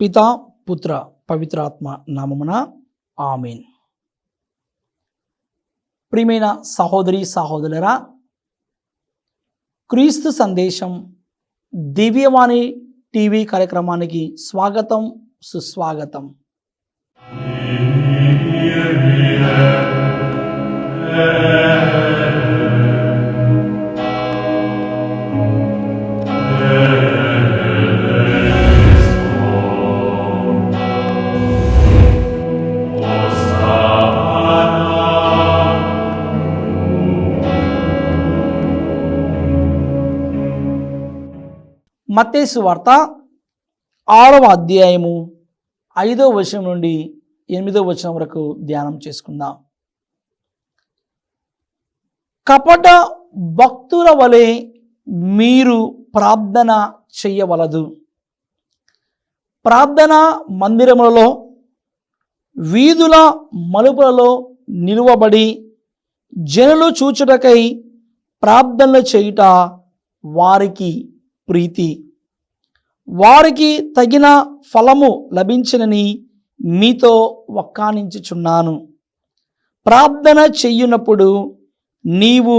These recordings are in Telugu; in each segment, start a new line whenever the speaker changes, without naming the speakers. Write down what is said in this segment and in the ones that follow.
పితా పుత్ర పవిత్రాత్మ నామమున ఆమేన్. ప్రియమైన సహోదరి సహోదరులారా, క్రీస్తు సందేశం దివ్యవాణి టీవీ కార్యక్రమానికి స్వాగతం, సుస్వాగతం. మత్తయి సువార్త 6వ అధ్యాయము 5వ వచనం నుండి 8వ వచనం వరకు ధ్యానం చేసుకుందాం. కపట భక్తుల వలె మీరు ప్రార్థన చెయ్యవలదు. ప్రార్థనా మందిరములలో, వీధుల మలుపులలో నిలువబడి జనులు చూచుటకై ప్రార్థనలు చేయుట వారికి ప్రీతి. వారికి తగిన ఫలము లభించినని మీతో వక్కాణించుచున్నాను. ప్రార్థన చెయ్యునప్పుడు నీవు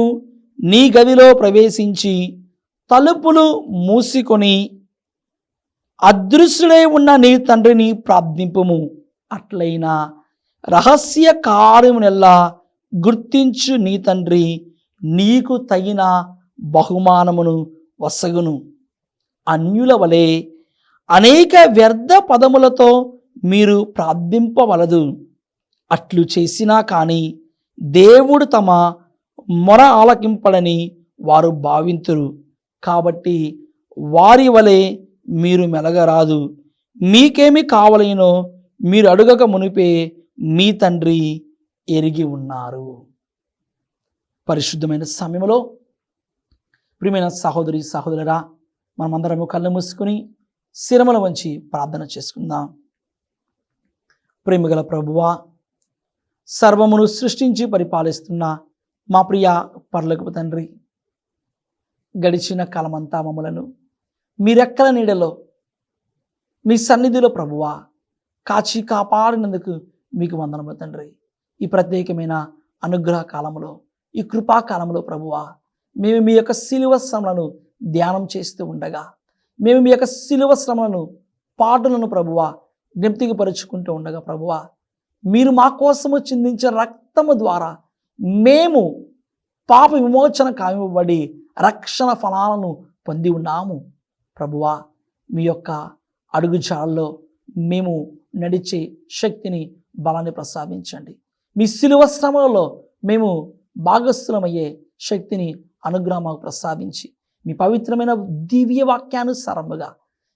నీ గదిలో ప్రవేశించి తలుపులు మూసుకొని అదృశ్యుడై ఉన్న నీ తండ్రిని ప్రార్థింపుము. అట్లయినా రహస్య కార్యమునెల్లా గుర్తించు నీ తండ్రి నీకు తగిన బహుమానమును వసగును. అన్యుల వలె అనేక వ్యర్థ పదములతో మీరు ప్రార్థింపవలదు. అట్లు చేసినా కానీ దేవుడు తమ మొర ఆలకింపడని వారు భావింతురు. కాబట్టి వారి వలె మీరు మెలగరాదు. మీకేమి కావలనో మీరు అడుగక మునిపే మీ తండ్రి ఎరిగి ఉన్నారు. పరిశుద్ధమైన సమయంలో ప్రియమైన సహోదరి సహోదరురా, మనమందరము కళ్ళు మూసుకుని శిరముల వంచి ప్రార్థన చేసుకుందాం. ప్రేమగల ప్రభువా, సర్వమును సృష్టించి పరిపాలిస్తున్న మా ప్రియ పరలోకపు తండ్రి, గడిచిన కాలమంతా మమ్మలను మీ రెక్కల నీడలో మీ సన్నిధిలో ప్రభువా కాచి కాపాడినందుకు మీకు వందనములు తండ్రి. ఈ ప్రత్యేకమైన అనుగ్రహ కాలంలో, ఈ కృపాకాలంలో ప్రభువా, మేము మీ యొక్క శిలువ శ్రమలను ధ్యానం చేస్తూ ఉండగా, మేము మీ యొక్క శిలువ శ్రమలను పాటలను ప్రభువా జ్ఞప్తికి పరుచుకుంటూ ఉండగా ప్రభువా, మీరు మా కోసము చిందించే రక్తము ద్వారా మేము పాప విమోచన కావివ్వబడి రక్షణ ఫలాలను పొంది ఉన్నాము. ప్రభువా, మీ యొక్క అడుగుజాడల్లో మేము నడిచే శక్తిని, బలాన్ని ప్రసాదించండి. మీ శిలువ శ్రమలలో మేము భాగస్థులమయ్యే శక్తిని, అనుగ్రహం మాకు ప్రసాదించి మీ పవిత్రమైన దివ్య వాక్యానుసారముగా,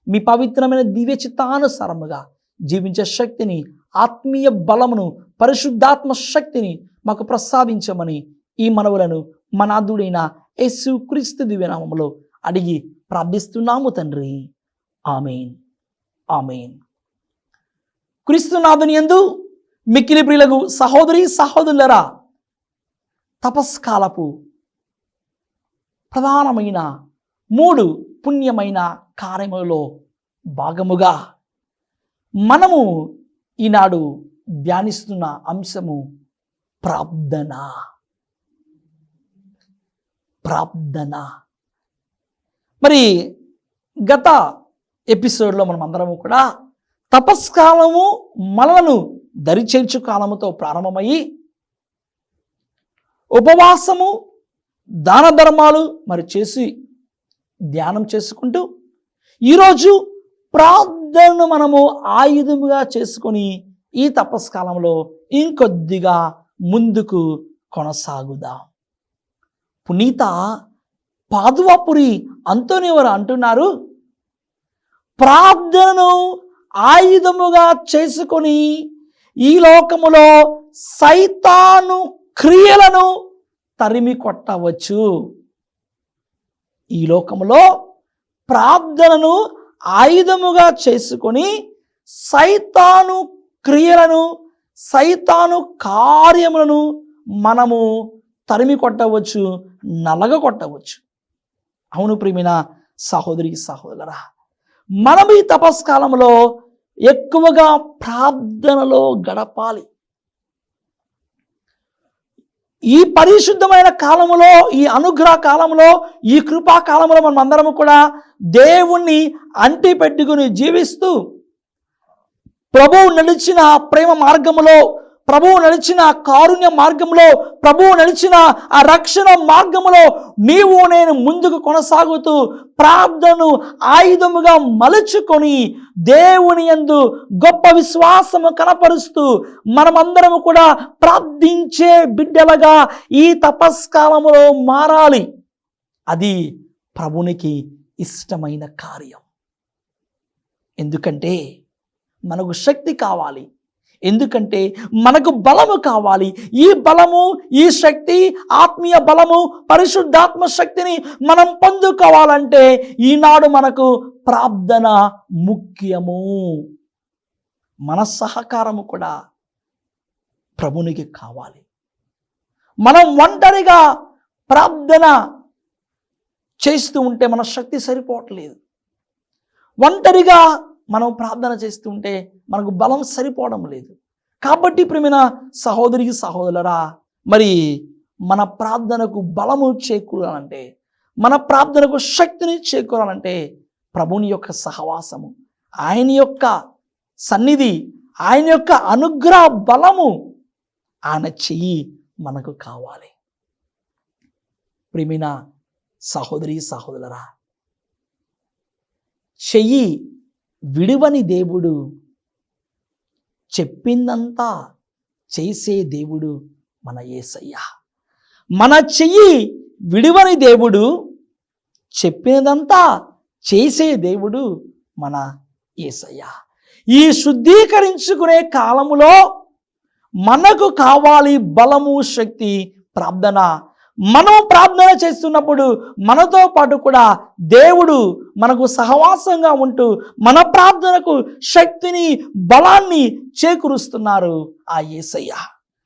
మీ పవిత్రమైన దివ్య చిత్తానుసారముగా జీవించే శక్తిని, ఆత్మీయ బలమును, పరిశుద్ధాత్మ శక్తిని మాకు ప్రసాదించమని ఈ మనవులను మనాథుడైన యేసుక్రీస్తు దివ్యనామములో అడిగి ప్రార్థిస్తున్నాము తండ్రి. ఆమేన్, ఆమేన్. క్రీస్తునాథుని యందు మిక్కిలి ప్రియులకు సహోదరి సహోదరులరా, తపస్కాలపు ప్రధానమైన 3 పుణ్యమైన కార్యములలో భాగముగా మనము ఈనాడు ధ్యానిస్తున్న అంశము ప్రార్థన. ప్రార్థన. మరి గత ఎపిసోడ్లో మనం అందరము కూడా తపస్కాలము మనలను దరిచేర్చు కాలముతో ప్రారంభమయ్యి ఉపవాసము, దాన ధర్మాలు మరి చేసి ధ్యానం చేసుకుంటూ ఈరోజు ప్రార్థనను మనము ఆయుధముగా చేసుకొని ఈ తపస్కాలంలో ఇంకొద్దిగా ముందుకు కొనసాగుదాం. పునీత పాదువాపురి అంతోనివారు అంటున్నారు, ప్రార్థనను ఆయుధముగా చేసుకొని ఈ లోకములో సైతాను క్రియలను తరిమి కొట్టవచ్చు. ఈ లోకములో ప్రార్థనను ఆయుధముగా చేసుకొని సైతాను క్రియలను, సైతాను కార్యములను మనము తరిమి కొట్టవచ్చు, నలగ కొట్టవచ్చు. అవును ప్రియమైన సహోదరి సహోదరురా, మనం ఈ తపస్కాలంలో ఎక్కువగా ప్రార్థనలో గడపాలి. ఈ పరిశుద్ధమైన కాలములో, ఈ అనుగ్రహ కాలంలో, ఈ కృపా కాలంలో మనం అందరము కూడా దేవుణ్ణి అంటి పెట్టుకుని జీవిస్తూ ప్రభువు నడిచిన ప్రేమ మార్గములో, ప్రభువు నడిచిన కారుణ్య మార్గంలో, ప్రభువు నడిచిన ఆ రక్షణ మార్గములో నీవు నేను ముందుకు కొనసాగుతూ ప్రార్థనను ఆయుధముగా మలుచుకొని దేవుని యందు గొప్ప విశ్వాసము కనపరుస్తూ మనమందరము కూడా ప్రార్థించే బిడ్డలుగా ఈ తపస్కాలములో మారాలి. అది ప్రభునికి ఇష్టమైన కార్యం. ఎందుకంటే మనకు శక్తి కావాలి, ఎందుకంటే మనకు బలము కావాలి. ఈ బలము, ఈ శక్తి, ఆత్మీయ బలము, పరిశుద్ధాత్మ శక్తిని మనం పొందుకోవాలంటే ఈనాడు మనకు ప్రార్థన ముఖ్యము. మన సహకారము కూడా ప్రభునికి కావాలి. మనం ఒంటరిగా ప్రార్థన చేస్తూ ఉంటే మన శక్తి సరిపోవట్లేదు. ఒంటరిగా మనం ప్రార్థన చేస్తూ ఉంటే మనకు బలం సరిపోవడం లేదు. కాబట్టి ప్రియమైన సహోదరి సహోదరులారా, మరి మన ప్రార్థనకు బలము చేకూరాలంటే, మన ప్రార్థనకు శక్తిని చేకూరాలంటే ప్రభుని యొక్క సహవాసము, ఆయన యొక్క సన్నిధి, ఆయన యొక్క అనుగ్రహ బలము, ఆయన చెయ్యి మనకు కావాలి. ప్రియమైన సహోదరి సహోదరులారా, చెయ్యి విడువని దేవుడు, చెప్పిందంతా చేసే దేవుడు మన యేసయ్య. మన చెయ్యి విడువని దేవుడు, చెప్పినదంతా చేసే దేవుడు మన యేసయ్య. ఈ శుద్ధీకరించుకునే కాలములో మనకు కావాలి బలము, శక్తి, ప్రార్థన. మనం ప్రార్థన చేస్తున్నప్పుడు మనతో పాటు కూడా దేవుడు మనకు సహవాసంగా ఉంటూ మన ప్రార్థనకు శక్తిని, బలాన్ని చేకూరుస్తున్నారు ఆ యేసయ్య.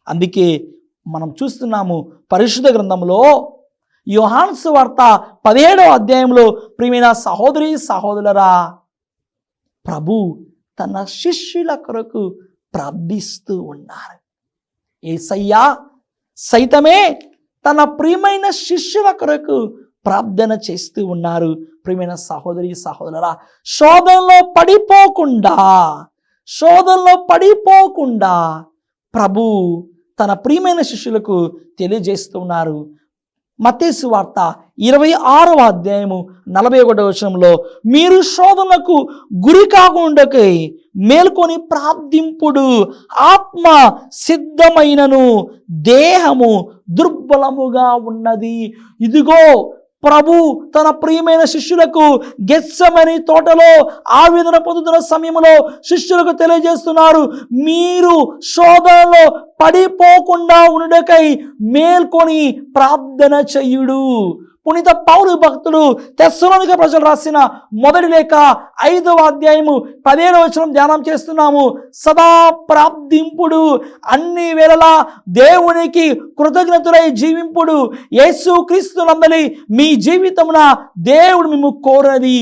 అందుకే మనం చూస్తున్నాము పరిశుద్ధ గ్రంథంలో యోహాను సువార్త 17వ అధ్యాయంలో, ప్రియమైన సహోదరి సహోదరులారా, ప్రభు తన శిష్యుల కొరకు ప్రార్థిస్తూ ఉన్నారు. యేసయ్య సైతమే తన ప్రియమైన శిష్యుల కొరకు ప్రార్థన చేస్తూ ఉన్నారు. ప్రియమైన సహోదరి సహోదరులారా, శోధనలో పడిపోకుండా ప్రభు తన ప్రియమైన శిష్యులకు తెలియజేస్తూ ఉన్నారు. మత్తయి సువార్త 26వ అధ్యాయము 41వ వచనంలో, మీరు శోధనకు గురి కాకుండాకై మేల్కొని ప్రార్థింపుడు, ఆత్మ సిద్ధమైనను దేహము దుర్బలముగా ఉన్నది. ఇదిగో ప్రభు తన ప్రియమైన శిష్యులకు గెత్సెమని తోటలో ఆవేదన పొందుతున్న సమయంలో శిష్యులకు తెలియజేస్తున్నారు, మీరు శోధనలో పడిపోకుండా ఉండుటకై మేల్కొని ప్రార్థన చెయ్యుడు. పునీత పౌలు భక్తుడు తెస్సలోనిక ప్రజలు రాసిన మొదటి లేఖ 5వ అధ్యాయము 17వ వచనం ధ్యానం చేస్తున్నాము. సదా ప్రార్థింపుడు, అన్ని వేళలా దేవునికి కృతజ్ఞతులై జీవింపుడు. యేసు క్రీస్తునందలి మీ జీవితమున దేవుడు మిమ్ము కోరినది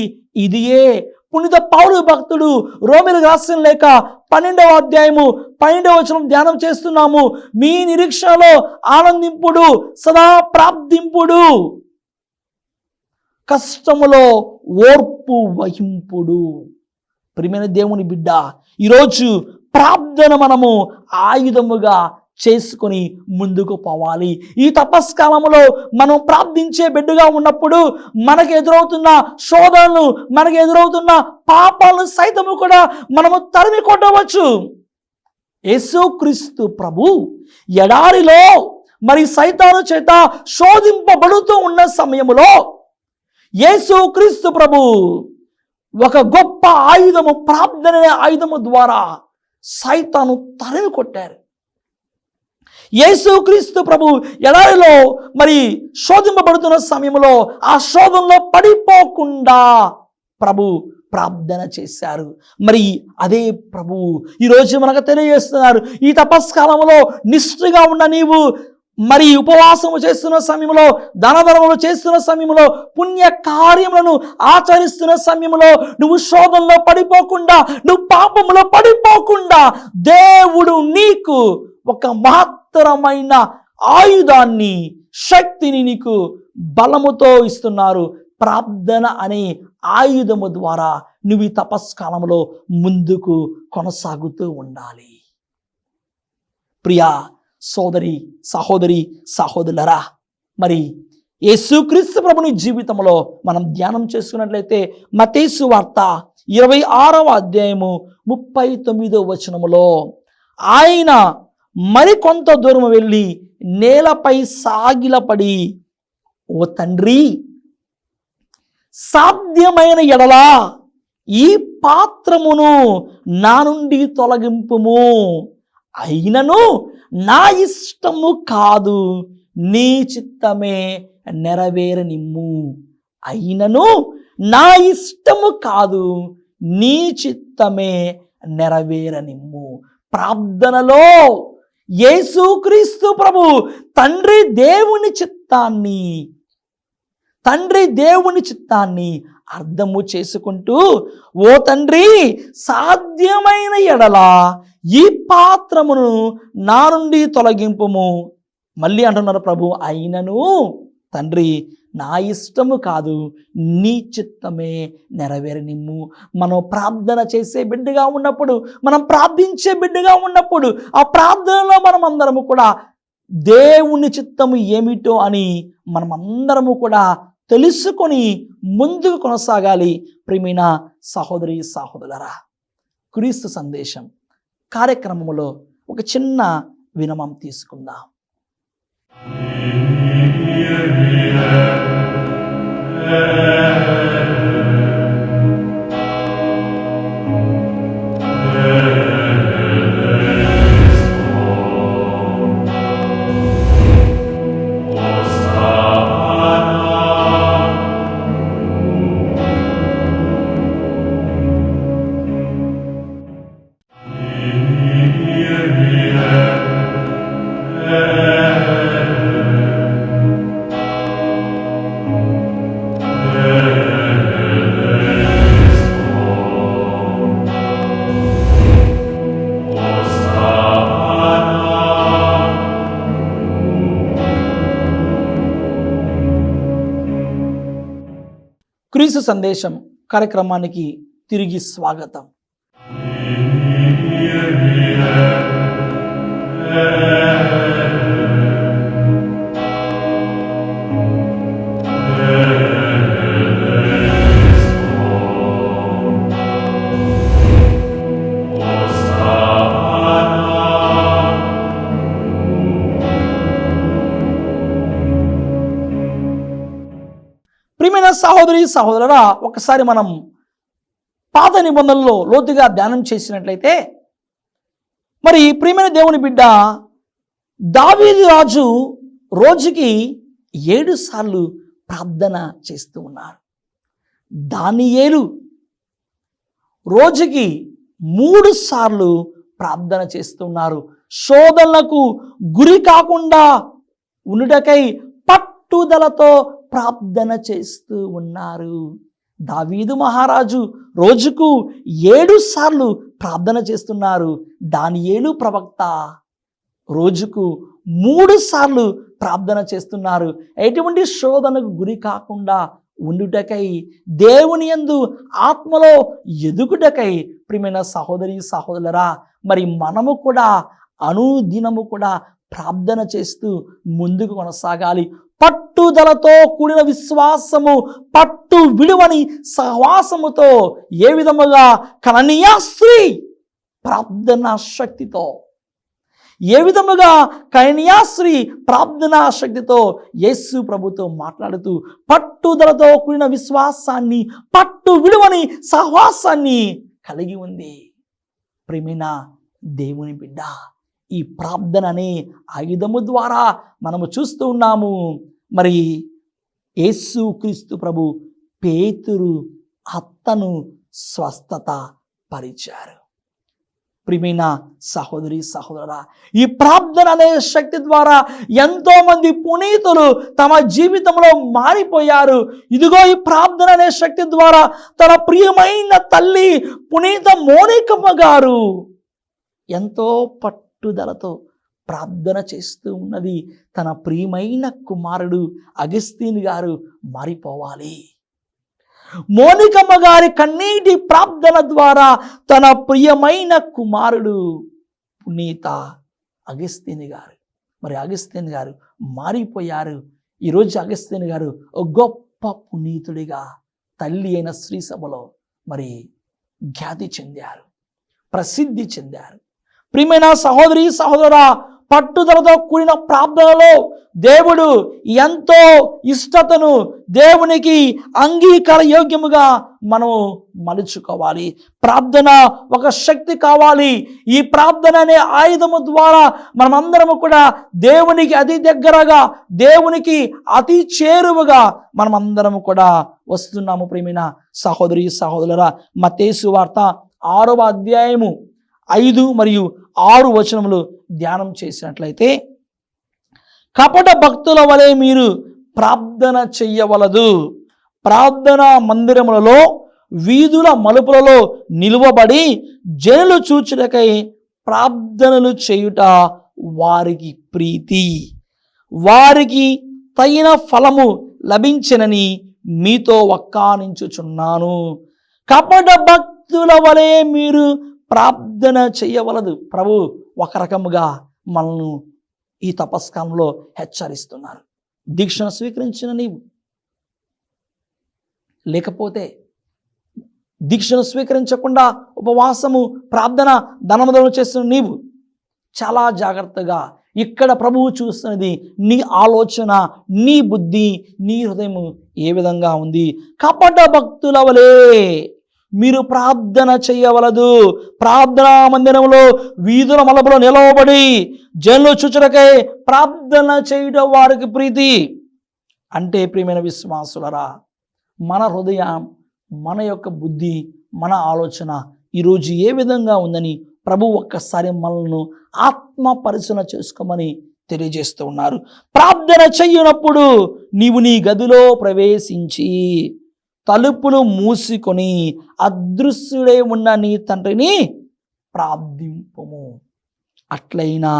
ఇదియే. పునీత పౌలు భక్తుడు రోమీయులకు రాసిన లేఖ 12వ అధ్యాయము 12వ వచనం ధ్యానం చేస్తున్నాము. మీ నిరీక్షణలో ఆనందింపుడు, సదా ప్రార్థింపుడు, కష్టములో ఓర్పు వహింపుడు. ప్రియమైన దేవుని బిడ్డ, ఈరోజు ప్రార్థన మనము ఆయుధముగా చేసుకొని ముందుకు పోవాలి. ఈ తపస్కాలంలో మనం ప్రార్థించే బిడ్డగా ఉన్నప్పుడు మనకు ఎదురవుతున్న శోధనలు, మనకు ఎదురవుతున్న పాపాలను సైతము కూడా మనము తరిమి కొట్టవచ్చు. యేసుక్రీస్తు ప్రభు ఎడారిలో మరి సైతాను చేత శోధింపబడుతూ ఉన్న సమయంలో యేసుక్రీస్తు ప్రభు ఒక గొప్ప ఆయుధము, ప్రార్థన అనే ఆయుధము ద్వారా సైతాను తరిమి కొట్టారు. యేసుక్రీస్తు ప్రభు ఎడారిలో మరి శోధింపబడుతున్న సమయంలో ఆ శోధనలో పడిపోకుండా ప్రభు ప్రార్థన చేశారు. మరి అదే ప్రభు ఈరోజు మనకు తెలియజేస్తున్నారు, ఈ తపస్కాలంలో నిష్ఠగా ఉన్న నీవు మరి ఉపవాసము చేస్తున్న సమయంలో, దానధర్మములు చేస్తున్న సమయంలో, పుణ్య కార్యములను ఆచరిస్తున్న సమయంలో నువ్వు శోధనలో పడిపోకుండా, నువ్వు పాపములో పడిపోకుండా దేవుడు నీకు ఒక మహత్తరమైన ఆయుధాన్ని, శక్తిని నీకు బలముతో ఇస్తున్నారు. ప్రార్థన అనే ఆయుధము ద్వారా నువ్వు ఈ తపస్కాలంలో ముందుకు కొనసాగుతూ ఉండాలి. ప్రియా సోదరి, సహోదరులరా, మరి యేసుక్రీస్తు ప్రభుని జీవితంలో మనం ధ్యానం చేసుకున్నట్లయితే మత్తయి సువార్త 26వ అధ్యాయము 39వ వచనములో ఆయన మరికొంత దూరం వెళ్ళి నేలపై సాగిలపడి, ఓ తండ్రి, సాధ్యమైన ఎడలా ఈ పాత్రమును నా నుండి తొలగింపుము, అయినను నా ఇష్టము కాదు, నీ చిత్తమే నెరవేరనిమ్ము. అయినను నా ఇష్టము కాదు, నీ చిత్తమే నెరవేరనిమ్ము. ప్రార్థనలో యేసుక్రీస్తు ప్రభు తండ్రి దేవుని చిత్తాన్ని అర్థము చేసుకుంటూ, ఓ తండ్రి, సాధ్యమైన ఎడల ఈ పాత్రమును నా నుండి తొలగింపుము. మళ్ళీ అంటున్నారు ప్రభు, అయినను తండ్రి, నా ఇష్టము కాదు, నీ చిత్తమే నెరవేరనిమ్ము. మనం ప్రార్థన చేసే బిడ్డగా ఉన్నప్పుడు, మనం ప్రార్థించే బిడ్డగా ఉన్నప్పుడు, ఆ ప్రార్థనలో మనం అందరము కూడా దేవుని చిత్తము ఏమిటో అని మనం అందరము కూడా తెలుసుకొని ముందుకు కొనసాగాలి. ప్రియమైన సహోదరి, సహోదరులారా, క్రీస్తు సందేశం కార్యక్రమంలో ఒక చిన్న విరామం తీసుకుందాం. క్రీస్తు సందేశం కార్యక్రమానికి తిరిగి స్వాగతం. ప్రియమైన సహోదరి, సహోదరురా, ఒకసారి మనం పాత నిబంధనలో లోతుగా ధ్యానం చేసినట్లయితే, మరి ప్రియమైన దేవుని బిడ్డ దావీదు రాజు రోజుకి 7 సార్లు ప్రార్థన చేస్తూ ఉన్నారు. దానియేలు రోజుకి 3 సార్లు ప్రార్థన చేస్తున్నారు. శోధనలకు గురి కాకుండా ఉండుటకై పట్టుదలతో ప్రార్థన చేస్తూ ఉన్నారు. దావీదు మహారాజు రోజుకు 7 సార్లు ప్రార్థన చేస్తున్నారు. దానియేలు ప్రవక్త రోజుకు 3 సార్లు ప్రార్థన చేస్తున్నారు. ఎటువంటి శోధనకు గురి కాకుండా ఉండుటకై, దేవుని యందు ఆత్మలో ఎదుగుటకై. ప్రియమైన సహోదరి, సహోదరులారా, మరి మనము కూడా అనుదినము కూడా ప్రార్థన చేస్తూ ముందుకు కొనసాగాలి. పట్టుదలతో కూడిన విశ్వాసము, పట్టు విడువని సహవాసముతో, ఏ విధముగా కననీయ స్త్రీ ప్రార్థనా శక్తితో, ఏ విధముగా కననీయ స్త్రీ ప్రార్థనా శక్తితో యేసు ప్రభుతో మాట్లాడుతూ పట్టుదలతో కూడిన విశ్వాసాన్ని, పట్టు విడువని సహవాసాన్ని కలిగి ఉంది. ప్రియమైన దేవుని బిడ్డ, ఈ ప్రార్థన అనే ఆయుధము ద్వారా మనము చూస్తూ ఉన్నాము. మరి యేసుక్రీస్తు ప్రభు పేతురు అత్తను స్వస్థత పరిచారు. ప్రియమైన సహోదరి సహోదరా, ఈ ప్రార్థన అనే శక్తి ద్వారా ఎంతో మంది పునీతులు తమ జీవితంలో మారిపోయారు. ఇదిగో ఈ ప్రార్థన అనే శక్తి ద్వారా తన ప్రియమైన తల్లి పునీత మోనికమ్మ గారు ఎంతో పట్టుదలతో ప్రార్థన చేస్తూ ఉన్నది. తన ప్రియమైన కుమారుడు అగస్తిన్ గారు మారిపోవాలి. మోనికమ్మ గారి కన్నీటి ప్రార్థన ద్వారా తన ప్రియమైన కుమారుడు పునీత అగస్తిన్ గారు మారిపోయారు. ఈరోజు అగస్తిన్ గారు ఒక గొప్ప పునీతుడిగా తల్లి అయిన శ్రీ సభలో ఖ్యాతి చెందారు, ప్రసిద్ధి చెందారు. ప్రియమైన సహోదరి సహోదరా, పట్టుదలతో కూడిన ప్రార్థనలో దేవుడు ఎంతో ఇష్టతను, దేవునికి అంగీకార యోగ్యముగా మనము మలుచుకోవాలి. ప్రార్థన ఒక శక్తి కావాలి. ఈ ప్రార్థన అనే ఆయుధము ద్వారా మనమందరము కూడా దేవునికి అతి దగ్గరగా, దేవునికి అతి చేరువగా మనమందరము కూడా వస్తున్నాము. ప్రియమైన సహోదరి సహోదరులారా, మత్తయి సువార్త 6వ అధ్యాయము 5 మరియు 6 వచనములు ధ్యానం చేసినట్లయితే, కపట భక్తుల వలె మీరు ప్రార్థన చెయ్యవలదు. ప్రార్థనా మందిరములలో వీధుల మలుపులలో నిలువబడి జనులు చూచుటకై ప్రార్థనలు చేయుట వారికి ప్రీతి, వారికి తగిన ఫలము లభించనని మీతో వక్కానించుచున్నాను. కపట భక్తుల వలె మీరు ప్రార్థన చేయవలదు. ప్రభు ఒక రకముగా మనల్ని ఈ తపస్కాలంలో హెచ్చరిస్తున్నారు. దీక్షను స్వీకరించిన నీవు, లేకపోతే దీక్షను స్వీకరించకుండా ఉపవాసము, ప్రార్థన, ధనమదనం చేస్తున్న నీవు చాలా జాగ్రత్తగా ఇక్కడ ప్రభువు చూస్తున్నది నీ ఆలోచన, నీ బుద్ధి, నీ హృదయము ఏ విధంగా ఉంది. కపట భక్తుల వలె మీరు ప్రార్థన చేయవలదు. ప్రార్థనా మందిరంలో వీధుల మలుపులో నిలవబడి జనులు చూచుటకై ప్రార్థన చేయడం వారికి ప్రీతి. అంటే ప్రియమైన విశ్వాసులరా, మన హృదయం, మన యొక్క బుద్ధి, మన ఆలోచన ఈరోజు ఏ విధంగా ఉందని ప్రభు ఒక్కసారి మనల్ని ఆత్మ పరిశీలన చేసుకోమని తెలియజేస్తూ ఉన్నారు. ప్రార్థన చెయ్యనప్పుడు నీవు నీ గదిలో ప్రవేశించి తలుపులు మూసుకొని అదృశ్యుడై ఉన్న నీ తండ్రిని ప్రార్థింపుము. అట్లయినా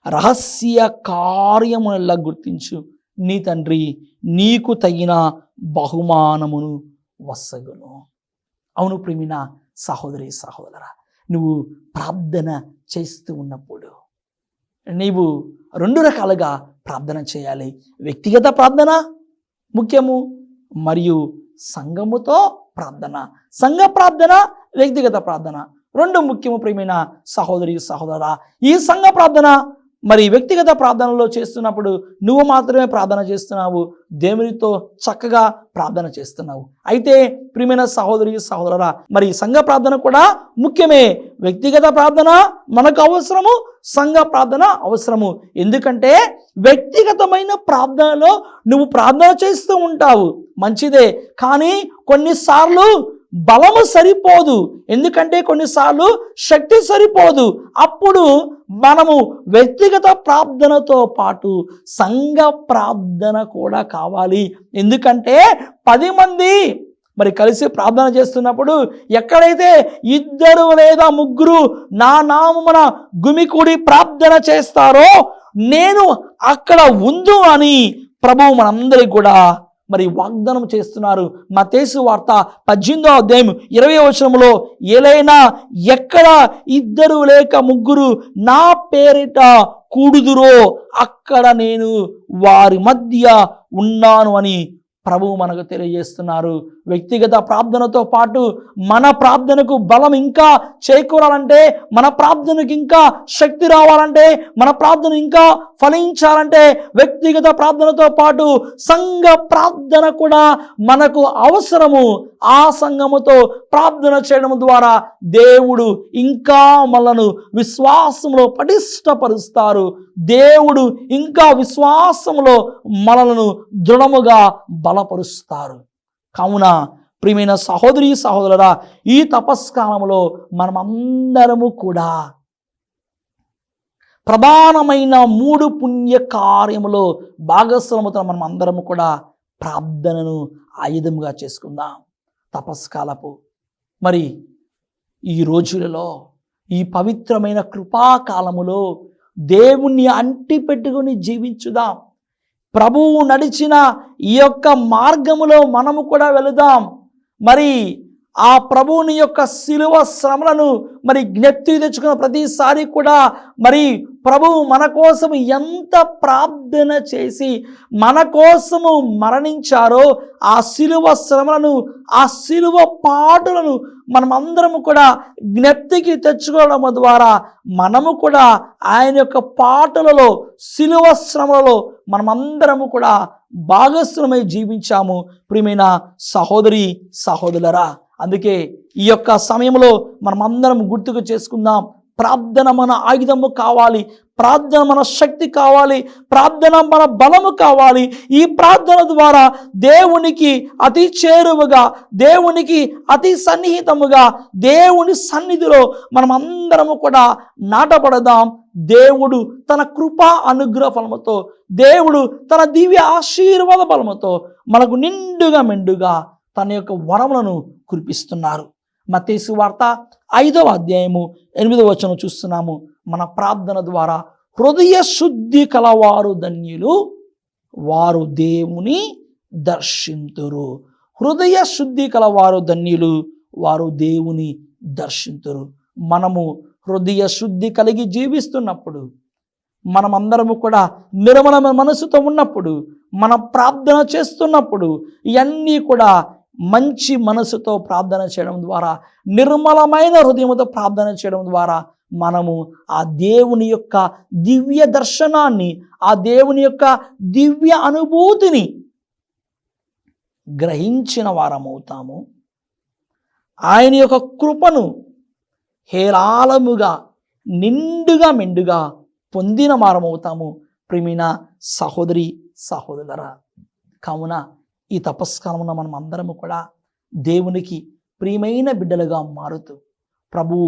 రహస్య కార్యమునల్లా గుర్తించు, నీ తండ్రి నీకు తగిన బహుమానమును వసగును. అవును ప్రియమైన సహోదరి సహోదరా, నువ్వు ప్రార్థన చేస్తూ ఉన్నప్పుడు నీవు 2 రకాలుగా ప్రార్థన చేయాలి. వ్యక్తిగత ప్రార్థన ముఖ్యము, మరియు సంఘముతో ప్రార్థన. సంఘ ప్రార్థన, వ్యక్తిగత ప్రార్థన 2 ముఖ్యము. ప్రియమైన సహోదరి సహోదరా, ఈ సంఘ ప్రార్థన వ్యక్తిగత ప్రార్థనలో చేస్తున్నప్పుడు నువ్వు మాత్రమే ప్రార్థన చేస్తున్నావు, దేవునితో చక్కగా ప్రార్థన చేస్తున్నావు. అయితే ప్రియమైన సహోదరి సహోదరా, సంఘ ప్రార్థన కూడా ముఖ్యమే. వ్యక్తిగత ప్రార్థన మనకు అవసరము, సంఘ ప్రార్థన అవసరము. ఎందుకంటే వ్యక్తిగతమైన ప్రార్థనలో నువ్వు ప్రార్థన చేస్తూ ఉంటావు, మంచిదే. కానీ కొన్నిసార్లు బలము సరిపోదు, ఎందుకంటే కొన్నిసార్లు శక్తి సరిపోదు. అప్పుడు మనము వ్యక్తిగత ప్రార్థనతో పాటు సంఘ ప్రార్థన కూడా కావాలి. ఎందుకంటే 10 మంది కలిసి ప్రార్థన చేస్తున్నప్పుడు ఎక్కడైతే 2 లేదా 3 నా నామమున గుమికూడి ప్రార్థన చేస్తారో నేను అక్కడ ఉందు అని ప్రభువు మనందరికీ కూడా వాగ్దానం చేస్తున్నారు. మత్తయి సువార్త 18వ అధ్యాయం 20వ వచనంలో, ఏలైనా ఎక్కడ 2 లేక 3 నా పేరిట కూడుదురో అక్కడ నేను వారి మధ్య ఉన్నాను అని ప్రభువు మనకు తెలియజేస్తున్నారు. వ్యక్తిగత ప్రార్థనతో పాటు మన ప్రార్థనకు బలం ఇంకా చేకూరాలంటే, మన ప్రార్థనకు ఇంకా శక్తి రావాలంటే, మన ప్రార్థన ఇంకా ఫలించాలంటే వ్యక్తిగత ప్రార్థనతో పాటు సంఘ ప్రార్థన కూడా మనకు అవసరము. ఆ సంఘముతో ప్రార్థన చేయడం ద్వారా దేవుడు ఇంకా మనలను విశ్వాసంలో పటిష్టపరుస్తారు. దేవుడు ఇంకా విశ్వాసంలో మనలను దృఢముగా బలపరుస్తారు. కావున ప్రియమైన సహోదరి సహోదరులారా, ఈ తపస్కాలంలో మనమందరము కూడా ప్రధానమైన 3 పుణ్య కార్యములో భాగస్వాముతో మనం అందరము కూడా ప్రార్థనను ఆయుధముగా చేసుకుందాం. తపస్కాలపు మరి ఈ రోజులలో, ఈ పవిత్రమైన కృపాకాలములో దేవుణ్ణి అంటి పెట్టుకుని జీవించుదాం. ప్రభువు నడిచిన ఈ యొక్క మార్గములో మనము కూడా వెళుదాం. మరి ఆ ప్రభువుని యొక్క శిలువ శ్రమలను మరి జ్ఞప్తి తెచ్చుకున్న ప్రతిసారి కూడా మరి ప్రభువు మన కోసం ఎంత ప్రార్థన చేసి మన కోసము మరణించారో ఆ శిలువ శ్రమలను, ఆ శిలువ పాటులను మనమందరము కూడా జ్ఞప్తికి తెచ్చుకోవడం ద్వారా మనము కూడా ఆయన యొక్క పాటలలో, శిలువ శ్రమలలో మనమందరము కూడా భాగస్వామై జీవించాము. ప్రియమైన సహోదరి సహోదరులారా, అందుకే ఈ యొక్క సమయంలో మనమందరం గుర్తుకు చేసుకుందాం. ప్రార్థన మన ఆయుధము కావాలి, ప్రార్థన మన శక్తి కావాలి, ప్రార్థన మన బలము కావాలి. ఈ ప్రార్థన ద్వారా దేవునికి అతి చేరువగా, దేవునికి అతి సన్నిహితముగా, దేవుని సన్నిధిలో మనమందరము కూడా నాటపడదాం. దేవుడు తన కృపా అనుగ్రహ ఫలముతో, దేవుడు తన దివ్య ఆశీర్వాద బలముతో మనకు నిండుగా మెండుగా తన యొక్క వరములను కురిపిస్తున్నారు. మత్తయి సువార్త 5వ అధ్యాయము 8వ వచనం చూస్తున్నాము. మన ప్రార్థన ద్వారా హృదయ శుద్ధి కలవారు ధన్యులు, వారు దేవుని దర్శింతురు. హృదయ శుద్ధి కలవారు ధన్యులు, వారు దేవుని దర్శింతురు. మనము హృదయ శుద్ధి కలిగి జీవిస్తున్నప్పుడు, మనమందరము కూడా నిర్మలమైన మనసుతో ఉన్నప్పుడు, మన ప్రార్థన చేస్తున్నప్పుడు ఇవన్నీ కూడా మంచి మనసుతో ప్రార్థన చేయడం ద్వారా, నిర్మలమైన హృదయంతో ప్రార్థన చేయడం ద్వారా మనము ఆ దేవుని యొక్క దివ్య దర్శనాన్ని, ఆ దేవుని యొక్క దివ్య అనుభూతిని గ్రహించిన వారమవుతాము. ఆయన యొక్క కృపను హేరాళముగా, నిండుగా మెండుగా పొందిన వారమవుతాము. ప్రియమైన సహోదరి సహోదరులారా, కావున ఈ తపస్కాలమున మనం అందరము కూడా దేవునికి ప్రియమైన బిడ్డలుగా మారుతూ ప్రభువు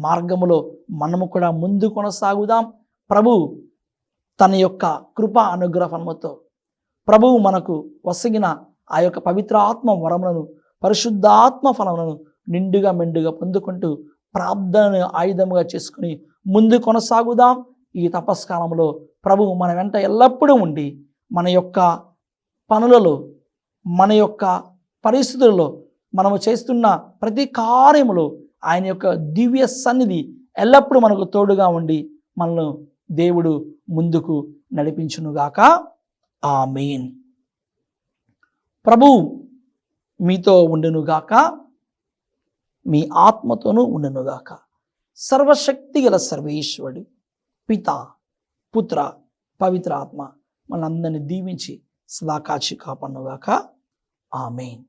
మార్గములో మనము కూడా ముందు కొనసాగుదాం. ప్రభువు తన యొక్క కృపా అనుగ్రహ ఫలముతో, ప్రభువు మనకు వసగిన ఆ యొక్క పవిత్ర ఆత్మ వరములను, పరిశుద్ధాత్మ ఫలములను నిండుగా మెండుగా పొందుకుంటూ ప్రార్థనను ఆయుధముగా చేసుకుని ముందు కొనసాగుదాం. ఈ తపస్కాలంలో ప్రభువు మన వెంట ఎల్లప్పుడూ ఉండి మన యొక్క పనులలో, మన యొక్క పరిస్థితులలో, మనము చేస్తున్న ప్రతి కార్యములో ఆయన యొక్క దివ్య సన్నిధి ఎల్లప్పుడూ మనకు తోడుగా ఉండి మనల్ని దేవుడు ముందుకు నడిపించునుగాక. ఆమేన్. ప్రభువు మీతో ఉండునుగాక, మీ ఆత్మతోనూ ఉండునుగాక. సర్వశక్తి గల సర్వేశ్వరుడు పిత, పుత్ర, పవిత్ర ఆత్మ మనందరినీ దీవించి సదా కాచి కాపాడునుగాక. ఆమేన్.